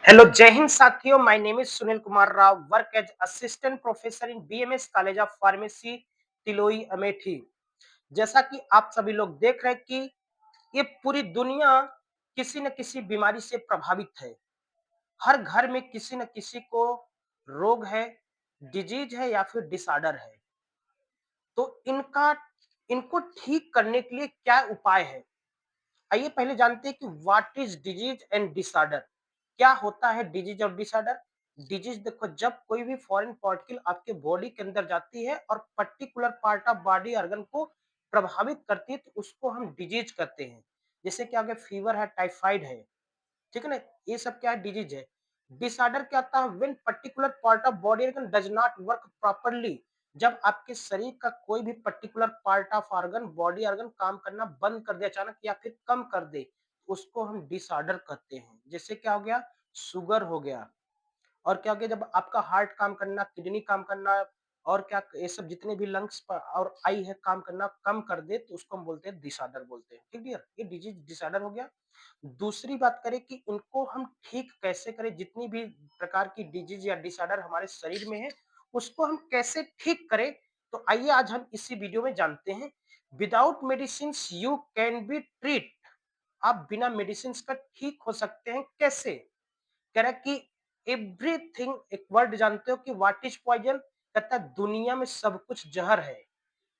Hello Jai Hind साथियों, my name is Sunil Kumar Rao, work as assistant professor in BMS college of pharmacy, Tiloi Amethi. जैसा कि आप सभी लोग देख रहे हैं कि ये पूरी दुनिया किसी न किसी बीमारी से प्रभावित है। हर घर में किसी न किसी को रोग है, डिजीज है या फिर डिसऑर्डर है। तो इनको ठीक करने के लिए क्या उपाय है? आइए पहले जानते हैं कि what is disease and disorder. क्या होता है डिजीज और डिसऑर्डर? डिजीज देखो, जब कोई भी फॉरेन पार्टिकल आपके बॉडी के अंदर जाती है और particular part of body organ को प्रभावित करती है तो उसको हम डिजीज कहते हैं। जैसे कि आगे फीवर है, टाइफाइड है, ठीक है ना? ये सब क्या है? डिजीज है। डिसऑर्डर क्या होता है? When particular part of body organ does not work properly. जब आपके शरीर का कोई भी particular part of organ, body organ काम करना बंद कर दे अचानक या फिर कम कर दे, उसको हम डिसऑर्डर कहते हैं। जैसे क्या हो गया? शुगर हो गया। और क्या हो गया? जब आपका हार्ट काम करना, किडनी काम करना और क्या ये सब जितने भी लंग्स और आई है काम करना कम कर दे तो उसको हम बोलते हैं डिसऑर्डर बोलते हैं। ठीक है, ये डिजीज डिसऑर्डर हो गया। दूसरी बात करें कि इनको हम ठीक कैसे करें, जितनी भी प्रकार की डिजीज या डिसऑर्डर हमारे शरीर में है उसको हम कैसे ठीक करें। तो आइए आज हम इसी वीडियो में जानते हैं। Without medicine you can be treat. आप बिना मेडिसिन का ठीक हो सकते हैं। कैसे? कह रहा है कि एवरीथिंग, एक वर्ड जानते हो कि व्हाट इज पॉइजन? कहता है दुनिया में सब कुछ जहर है।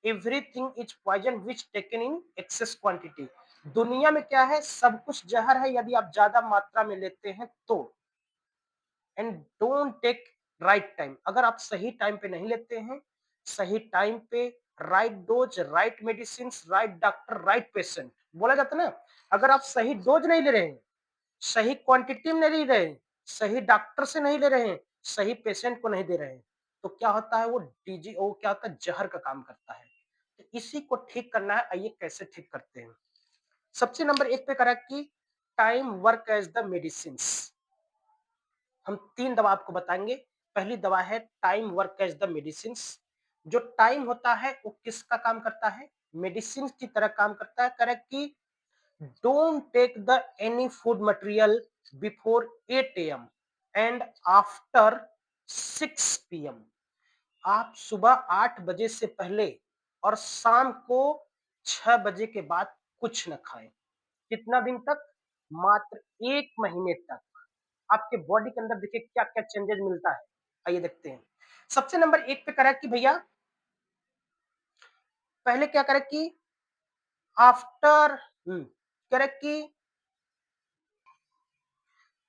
Everything is poison which taken in excess quantity. दुनिया में क्या है? सब कुछ जहर है यदि आप ज्यादा मात्रा में लेते हैं तो। And don't take right time. अगर आप सही टाइम पे नहीं लेते हैं, सही टाइम पे right dose, right medicine, right doctor, right patient बोला जाता है ना। अगर आप सही डोज नहीं ले रहे हैं, सही क्वांटिटी में नहीं ले रहे हैं, सही डॉक्टर से नहीं ले रहे हैं, सही पेशेंट को नहीं दे रहे हैं, तो क्या होता है? वो क्या होता है? जहर का काम करता है। तो इसी को ठीक करना है। आइए कैसे ठीक करते हैं। सबसे नंबर एक पे करा कि time work as the medicine. हम तीन दवा आपको बताएंगे। पहली दवा है time work as the medicine. जो टाइम होता है वो किसका काम करता है? मेडिसिन की तरह काम करता है। करेक्ट कि don't take the any food material before 8 a.m. and after 6 p.m. आप सुबह 8 बजे से पहले और शाम को 6 बजे के बाद कुछ न खाएं। कितना दिन तक? मात्र 1 महीने तक। आपके बॉडी के अंदर देखिए क्या क्या चेंजेस मिलता है। आइए देखते हैं। सबसे नंबर एक पे करा कि भैया पहले क्या करें कि आफ्टर करें कि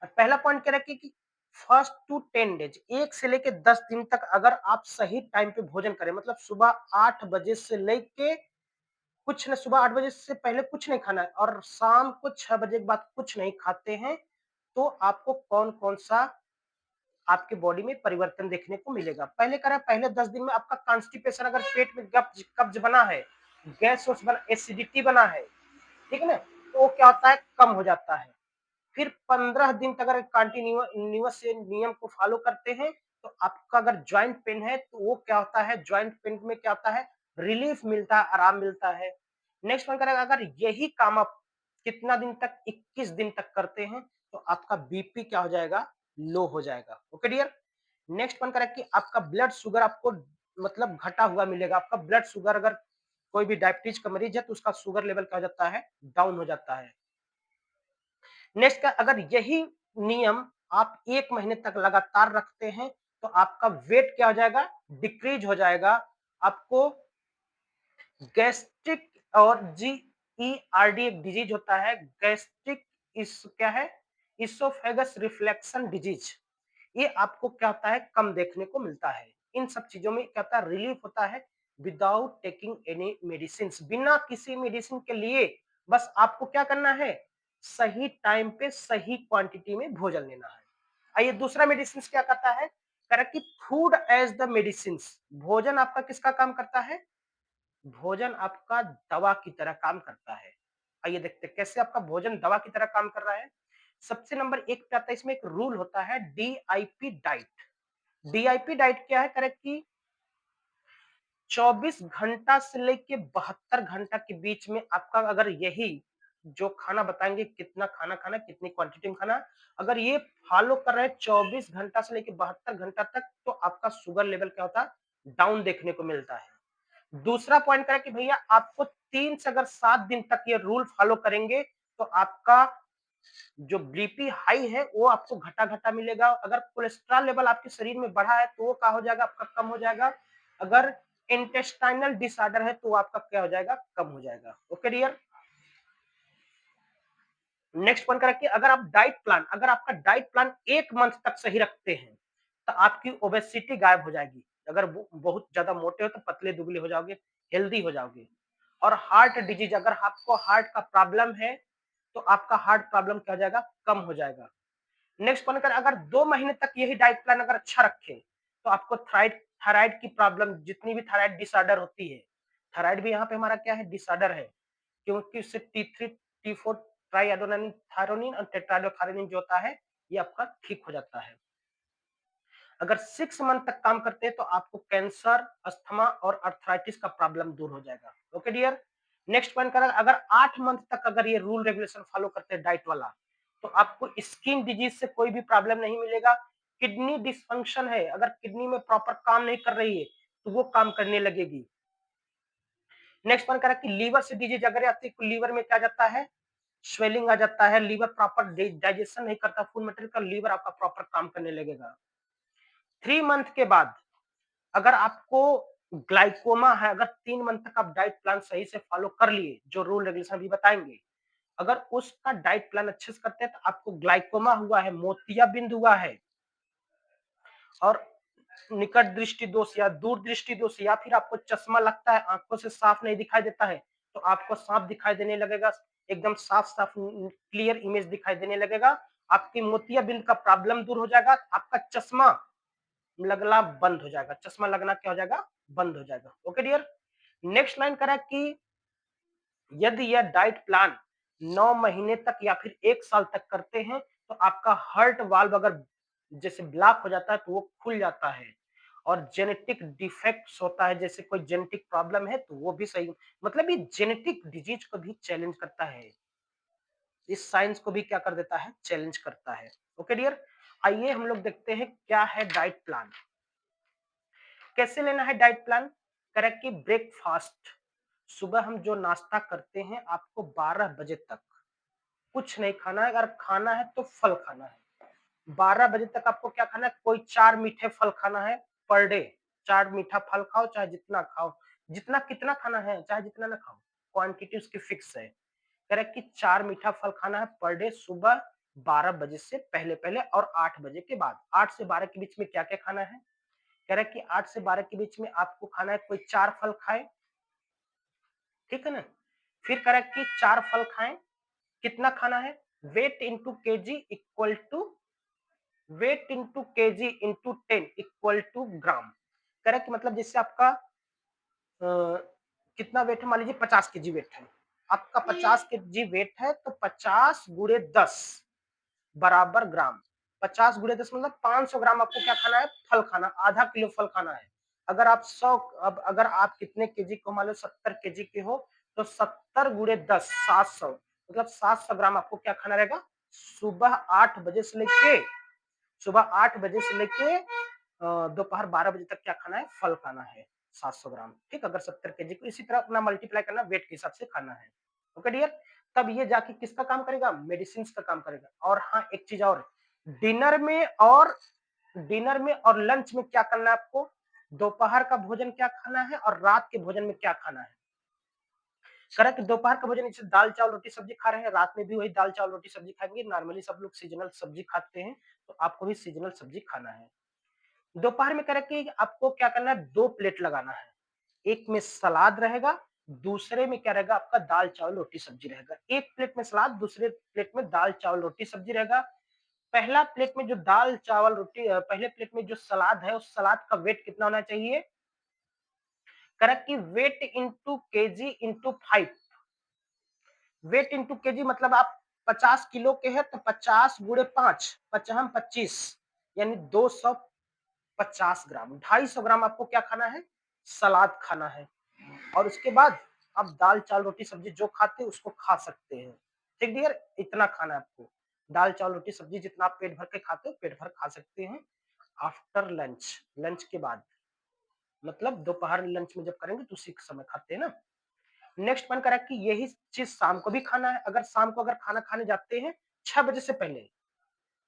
पहला पॉइंट क्या रखिए कि फर्स्ट टू 10 डेज, 1 से लेके 10 दिन तक अगर आप सही टाइम पे भोजन करें, मतलब सुबह 8 बजे से लेके कुछ न, सुबह 8 बजे से पहले कुछ नहीं खाना है और शाम को 6 बजे के बाद कुछ नहीं खाते हैं, तो आपको कौन कौन सा आपके बॉडी में परिवर्तन देखने को मिलेगा। पहले करा, पहले 10 दिन में आपका कॉन्स्टिपेशन, अगर पेट में कब्ज कब्ज बना है, गैस बना, एसिडिटी बना है, ठीक है ना, तो वो क्या होता है? कम हो जाता है। फिर 15 दिन तक अगर कंटिन्यूअस से नियम को फॉलो करते हैं तो आपका अगर ज्वाइंट पेन है तो वो क्या होता है? ज्वाइंट पेन में क्या होता है? रिलीफ मिलता है, आराम मिलता है। नेक्स्ट वन करेगा, अगर यही काम आप कितना दिन तक? 21 दिन तक करते हैं तो आपका बीपी क्या हो जाएगा? लो हो जाएगा। Okay dear. नेक्स्ट वन करेगा कि आपका ब्लड शुगर आपको मतलब घटा हुआ मिलेगा। आपका ब्लड शुगर, अगर कोई भी डायबिटीज का मरीज है तो उसका शुगर लेवल क्या हो जाता है? डाउन हो जाता है। नेक्स्ट का, अगर यही नियम आप 1 महीने तक लगातार रखते हैं तो आपका वेट क्या हो जाएगा? डिक्रीज हो जाएगा। आपको गैस्ट्रिक और जीईआरडी एक डिजीज होता है, गैस्ट्रिक इस क्या है? Oesophagus reflection disease. ये आपको क्या होता है? कम देखने को मिलता है। इन सब चीजों में क्या होता है? रिलीफ होता है विदाउट टेकिंग एनी मेडिसिन। बिना किसी मेडिसिन के लिए बस आपको क्या करना है? सही टाइम पे सही क्वांटिटी में भोजन लेना है। आइए दूसरा मेडिसिन क्या करता है? करेक्ट कि फूड एज द मेडिसिन। भोजन आपका किसका काम करता है? भोजन आपका दवा की तरह काम करता है। आइए देखते हैं कैसे आपका भोजन दवा की तरह काम कर रहा है। सबसे नंबर एक पे आता है, इसमें एक रूल होता है डीआईपी डाइट। डीआईपी डाइट क्या है? करेक्ट कि 24 घंटा से लेके 72 घंटा के बीच में आपका अगर यही जो खाना बताएंगे कितना खाना खाना है, कितनी क्वांटिटी में खाना है, अगर ये फॉलो कर रहे हैं 24 घंटा से लेकर 72 घंटा तक, तो आपका शुगर लेवल क्या होता है, डाउन देखने को मिलता है। दूसरा पॉइंट करें कि भैया आपको 3 से अगर 7 दिन तक ये रूल फॉलो करेंगे तो आपका जो बीपी हाई है वो आपको घटा घटा मिलेगा। अगर कोलेस्ट्रॉल लेवल आपके शरीर में बढ़ा है तो वो क्या हो जाएगा, आपका कम हो जाएगा। अगर इंटेस्टाइनल डिसऑर्डर है तो वो आपका क्या हो जाएगा, कम हो जाएगा। Okay dear. नेक्स्ट पॉइंट करें कि अगर आपका डाइट प्लान 1 मंथ तक सही रखते हैं तो आपकी ओबेसिटी गायब हो जाएगी। अगर बहुत ज्यादा मोटे हो तो पतले दुबले हो जाओगे, हेल्दी हो जाओगे। और हार्ट डिजीज, अगर आपको हार्ट का प्रॉब्लम है तो आपका हार्ट प्रॉब्लम क्या हो जाएगा, कम हो जाएगा। नेक्स्ट पॉइंट करें, अगर 2 महीने तक यही डाइट प्लान अगर अच्छा रखें तो आपको थायराइड थायराइड की प्रॉब्लम, जितनी भी थायराइड डिसऑर्डर होती है, थायराइड भी यहाँ पे हमारा क्या है, डिसऑर्डर है, क्योंकि उससे T3 T4 ट्राईएडेनोसिन थायरोनिन और टेट्राइडोथायरोनिन जो होता है ये आपका ठीक हो जाता है। अगर 6 मंथ तक काम करते हैं तो आपको कैंसर, अस्थमा और अर्थराइटिस का प्रॉब्लम दूर हो जाएगा। Okay dear. नेक्स्ट पॉइंट करें, अगर 8 मंथ तक अगर ये रूल रेगुलेशन फॉलो करते हैं डाइट वाला, तो आपको स्किन डिजीज से कोई भी प्रॉब्लम नहीं मिलेगा। किडनी डिसफंक्शन है, अगर किडनी में प्रॉपर काम नहीं कर रही है तो वो काम करने लगेगी। नेक्स्ट पॉइंट करें कि लीवर से डिजीज अगर आती है तो लीवर में क्या जाता है, स्वेलिंग आ जाता है, लीवर प्रॉपर डाइजेशन नहीं करता फूड मटेरियल का, लीवर आपका प्रॉपर काम करने लगेगा। 3 मंथ के बाद अगर आपको ग्लाइकोमा है, अगर 3 मंथ तक आप डाइट प्लान सही से फॉलो कर लिए, जो रूल रेगुलेशन भी बताएंगे, अगर उसका डाइट प्लान अच्छे से करते हैं तो आपको ग्लाइकोमा हुआ है, मोतियाबिंद हुआ है, और निकट दृष्टि दोष या दूर दृष्टि दोष, या फिर आपको चश्मा लगता है, आंखों से साफ नहीं दिखाई देता है, तो आपको साफ दिखाई देने लगेगा, एकदम साफ साफ क्लियर इमेज दिखाई देने लगेगा। आपकी मोतियाबिंद का प्रॉब्लम दूर हो जाएगा, आपका चश्मा लगना बंद हो जाएगा, चश्मा लगना क्या हो जाएगा, बंद हो जाएगा। Okay dear. नेक्स्ट लाइन करा कि यदि यह डाइट प्लान 9 महीने तक या फिर 1 साल तक करते हैं तो आपका हार्ट वाल्व अगर जैसे ब्लॉक हो जाता है तो वो खुल जाता है, और जेनेटिक डिफेक्ट्स होता है, जैसे कोई जेनेटिक प्रॉब्लम है तो वो भी सही, मतलब ये जेनेटिक डिजीज को भी चैलेंज करता है, इस साइंस को भी क्या कर देता है, चैलेंज करता है। Okay dear. आइए हम लोग देखते हैं क्या है डाइट प्लान, कैसे लेना है डाइट प्लान। करेक्ट कि ब्रेकफास्ट, सुबह हम जो नाश्ता करते हैं आपको 12 बजे तक कुछ नहीं खाना है, अगर खाना है तो फल खाना है। 12 बजे तक आपको क्या खाना है, कोई 4 मीठे फल खाना है पर डे। 4 मीठा फल खाओ, चाहे जितना खाओ, जितना कितना खाना है चाहे जितना ना खाओ, क्वांटिटी उसकी फिक्स है। करेक्ट कि 4 मीठा फल खाना है पर डे, सुबह 12 बजे से पहले पहले और 8 बजे के बाद। 8 से 12 के बीच में क्या क्या खाना है, कह रहा है कि 8 से 12 के बीच में आपको खाना है कोई 4 फल खाए, ठीक है ना। फिर कह रहा है कि 4 फल खाएं, कितना खाना है, weight into KG equal to weight into KG into 10 = gram. कह रहा है कि मतलब जैसे आपका कितना वेट है, मान लीजिए 50 केजी वेट है, आपका 50 केजी वेट है तो 50 × 10 बराबर ग्राम। 50 × 10 मतलब 500 ग्राम आपको क्या खाना है, फल खाना, आधा किलो फल खाना है। अगर आप 100, अब अगर आप कितने केजी को, मान लो 70 केजी के हो, तो 70 × 10 700, मतलब 700 ग्राम आपको क्या खाना रहेगा। सुबह 8 बजे से लेके सुबह 8 बजे से लेके दोपहर 12 बजे तक क्या खाना है, फल खाना है 700 ग्राम। ठीक, अगर 70 केजी को इसी तरह अपना मल्टीप्लाई करना, वेट के हिसाब से खाना है। Okay dear. तब ये जाके किसका काम करेगा, मेडिसिन का काम करेगा। और हाँ एक चीज और, डिनर में और डिनर में और लंच में क्या करना है आपको, दोपहर का भोजन क्या खाना है और रात के भोजन में क्या खाना है। करेक्ट, दोपहर का भोजन जैसे दाल चावल रोटी सब्जी खा रहे हैं, रात में भी वही दाल चावल रोटी सब्जी खाएंगे। नॉर्मली सब लोग सीजनल सब्जी खाते हैं, तो आपको भी सीजनल सब्जी खाना है। दोपहर में करेक्ट कि आपको क्या करना है, 2 प्लेट लगाना है, एक में सलाद रहेगा, दूसरे में क्या रहेगा, आपका दाल चावल रोटी सब्जी रहेगा। एक प्लेट में सलाद, दूसरे प्लेट में दाल चावल रोटी सब्जी रहेगा। पहला प्लेट में जो दाल चावल रोटी, पहले प्लेट में जो सलाद है उस सलाद का वेट कितना होना चाहिए, करेक्ट कि wait into KG into 5। Wait into KG मतलब आप 50 किलो के हैं तो 50 × 5, 25, यानी 250 ग्राम, 250 ग्राम आपको क्या खाना है, सलाद खाना है। और उसके बाद आप दाल चावल रोटी सब्जी जो खाते हैं उसको खा सकते हैं। ठीक डियर, इतना खाना है आपको। दाल, चावल, रोटी, सब्जी जितना आप पेट भर के खाते हो, पेट भर खा सकते हैं। आफ्टर लंच, लंच के बाद, मतलब दोपहर लंच में जब करेंगे तो उसी समय खाते हैं ना। नेक्स्ट पॉइंट करा कि यही चीज़ शाम को भी खाना है। अगर शाम को अगर खाना खाने जाते हैं 6 बजे से पहले,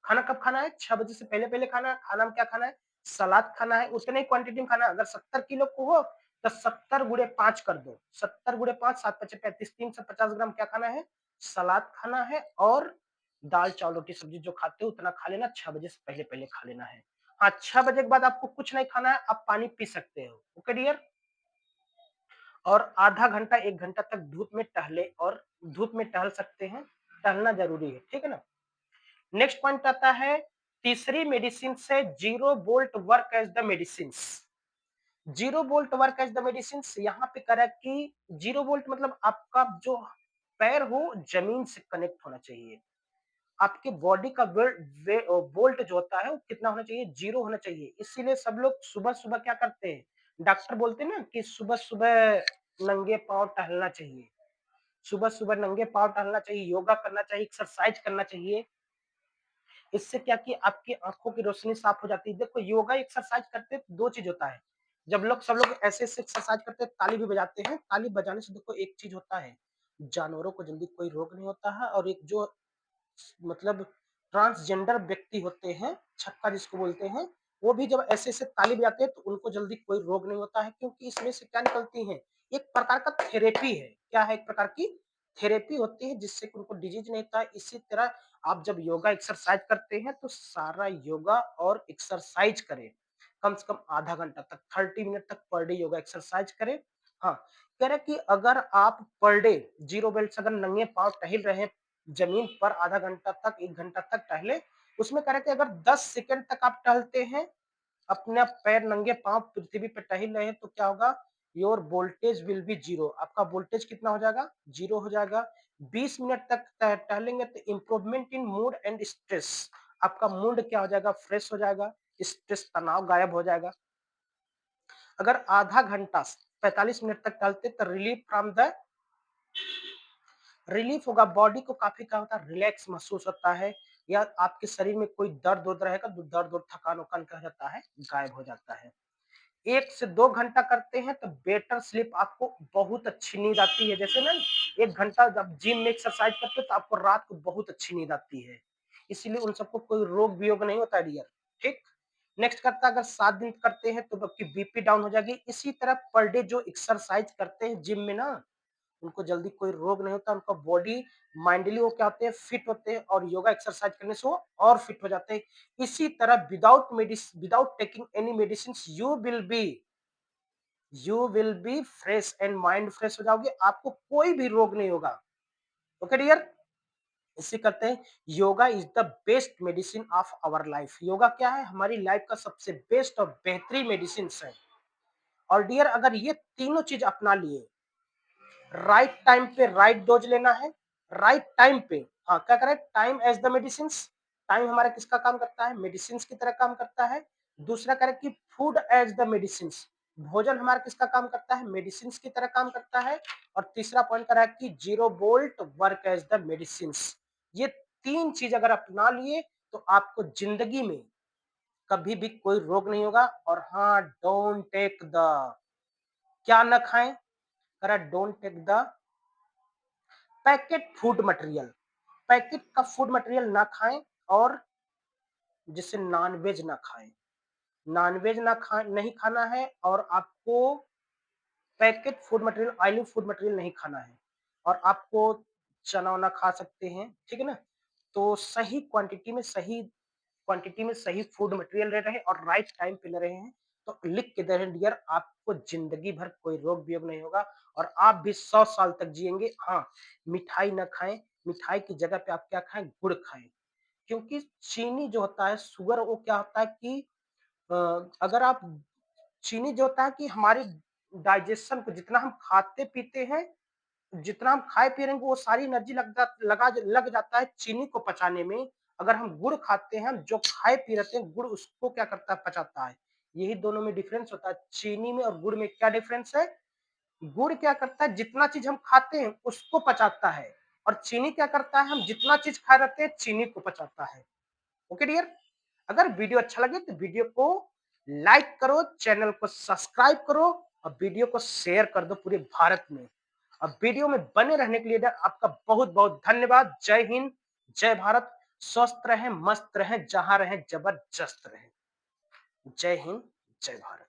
खाना कब खाना है? 6 बजे से पहले-पहले खाना है। खाना में क्या खाना है? सलाद खाना है, उतने ही क्वांटिटी में खाना है। अगर 70 किलो को हो, तो 70 गुणे 5 कर दो। 70 गुणे 5, 7 पचे 35, 350 ग्राम क्या खाना है? सलाद खाना है और दाल, चावल, रोटी, सब्जी जो खाते हो उतना खा लेना, 6 बजे से पहले-पहले खा लेना है। हाँ, 6 बजे के बाद आपको कुछ नहीं खाना है, आप पानी पी सकते हो। Okay dear? और आधा घंटा 1 घंटा तक धूप में टहले और धूप में टहल सकते हैं, टहलना ज़रूरी है, ठीक है ना? नेक्स्ट पॉइंट आता है तीसरी मेडिसिन से zero bolt work as the medicines. Zero bolt work as the medicines यहाँ पे करा कि जीरो बोल्ट मतलब आपका जो पैर हो जमीन से कनेक्ट होना चाहिए। आपके बॉडी का बोल्ट जो होता है वो कितना होना चाहिए? जीरो होना चाहिए। इसीलिए सब लोग सुबह-सुबह क्या करते हैं? डॉक्टर बोलते हैं ना कि सुबह-सुबह नंगे पाँव टहलना चाहिए। सुबह-सुबह नंगे पाँव टहलना चाहिए, योगा करना चाहिए, एक्सरसाइज करना चाहिए। इससे क्या कि आपकी आँखों की रोशनी साफ हो जाती है। देखो योगा एक्सरसाइज करते 2 चीज़ होता है। जब लोग सब लोग ऐसे-ऐसे एक्सरसाइज करते हैं, ताली भी बजाते हैं। ताली बजाने से देखो एक चीज़ होता है, जानवरों को जल्दी कोई रोग नहीं होता है और एक जो मतलब ट्रांसजेंडर व्यक्ति होते हैं, छक्का जिसको बोलते हैं, वो भी जब ऐसे-ऐसे ताली बजाते हैं तो उनको जल्दी कोई रोग नहीं होता है क्योंकि इसमें से क्या निकलती हैं, एक प्रकार का थेरेपी है। क्या है? एक प्रकार की थेरेपी होती है जिससे कि उनको डिजीज़ नहीं होता है। इसी तरह आप जब योगा एक्सरसाइज करते हैं तो सारा योगा और एक्सरसाइज करें। कम से कम आधा घंटा तक 30 मिनट तक पर डे योगा एक्सरसाइज करें। हाँ, कह रहे हैं कि अगर आप पर डे ज़ीरो बेल्ट से अगर नंगे पाँव टहल रहे हैं जमीन पर आधा घंटा तक 1 घंटा तक टहले, उसमें कह रहे हैं कि अगर 10 सेकंड तक आप टहलते हैं, अपने पैर नंगे पाँव पृथ्वी पे टहल रहे हैं तो क्या होगा? Your voltage will be zero. आपका वोल्टेज कितना हो जाएगा? ज़ीरो हो जाएगा। 20 मिनट तक टहलेंगे तो improvement in mood and stress. आपका मूड क्या हो जाएगा? फ्रेश हो जाएगा, स्ट्रेस तनाव गायब हो जाएगा। अगर आधा घंटा 45 मिनट तक टहलते तो रिलीफ होगा, बॉडी को काफ़ी क्या होता है रिलैक्स महसूस होता है या आपके शरीर में कोई दर्द-वर्द रहेगा तो दर्द और थकान-वकान क्या हो जाता है? गायब हो जाता है। 1 से 2 घंटा करते हैं तो बेटर स्लीप आपको बहुत अच्छी नींद आती है। जैसे ना 1 घंटा जब जिम में एक्सरसाइज करते हो तो आपको रात को बहुत अच्छी नींद आती है। इसीलिए उन सबको कोई रोग-वियोग नहीं होता है डियर, ठीक? नेक्स्ट करता है अगर 7 दिन करते हैं तो आपकी बीपी डाउन हो जाएगी। इसी तरह पर डे जो एक्सरसाइज करते हैं जिम में ना उनको जल्दी कोई रोग नहीं होता, उनका बॉडी माइंडली वो क्या होते हैं फिट होते हैं और योगा एक्सरसाइज करने से वो और फिट हो जाते हैं। इसी तरह without taking any medicines you will be fresh and mind fresh हो जाओगे, आपको कोई भी रोग नहीं होगा। Okay dear? इसे कहते हैं yoga is the best medicine of our life. Yoga क्या है? हमारी लाइफ का सबसे बेस्ट और बेहतरीन मेडिसिन है। और डियर अगर ये तीनों चीज अपना लिए राइट टाइम पे राइट डोज लेना है, राइट टाइम पे हाँ क्या करें time as the medicine. Time हमारा किसका काम करता है? मेडिसिन की तरह काम करता है। दूसरा करें कि फूड एज द मेडिसिन, भोजन हमारा किसका काम करता है? मेडिसिन की तरह काम करता है। और तीसरा पॉइंट करा कि zero bolt work as the medicine. ये तीन चीज अगर अपना लिए तो आपको जिंदगी में कभी भी कोई रोग नहीं होगा। और हाँ, डोंट टेक द क्या न खाएं, करा don't take the packet food material. Packet का फूड मटेरियल ना खाएं और जिससे नॉनवेज ना खाएं। नॉनवेज ना खा नहीं खाना है और आपको packet food material oily food material नहीं खाना है। और आपको चना वना खा सकते हैं, ठीक है ना? तो सही फूड मटेरियल ले रहे हैं और राइट टाइम पे ले रहे हैं तो लिख के दे रहे हैं डियर आपको जिंदगी भर कोई रोग वियोग नहीं होगा और आप भी 100 साल तक जिएंगे। हाँ, मिठाई ना खाएं, मिठाई की जगह पे आप क्या खाएं? गुड़ खाएं। क्योंकि चीनी जो होता है शुगर वो क्या होता है कि अ, अगर आप चीनी जो होता है कि हमारे डाइजेशन को जितना हम खाते पीते हैं, जितना हम खाए पी रहे हैं वो सारी एनर्जी लग जाता है चीनी को पचाने में। अगर हम गुड़ खाते हैं, हम जो खाए पी रहते हैं गुड़ उसको क्या करता है? पचाता है। यही दोनों में डिफरेंस होता है। चीनी में और गुड़ में क्या डिफरेंस है? गुड़ क्या करता है? जितना चीज हम खाते हैं उसको पचाता है। और चीनी क्या करता है, हम जितना चीज खाए रहते हैं चीनी को पचाता है। ओके डियर, अगर वीडियो अच्छा लगे तो वीडियो को लाइक करो, चैनल को सब्सक्राइब करो और वीडियो को शेयर कर दो पूरे भारत में। और वीडियो में बने रहने के लिए आपका बहुत बहुत धन्यवाद। जय हिंद, जय भारत। स्वस्थ रहें, मस्त रहें, जहां रहें जबरदस्त रहें। जय हिंद, जय भारत।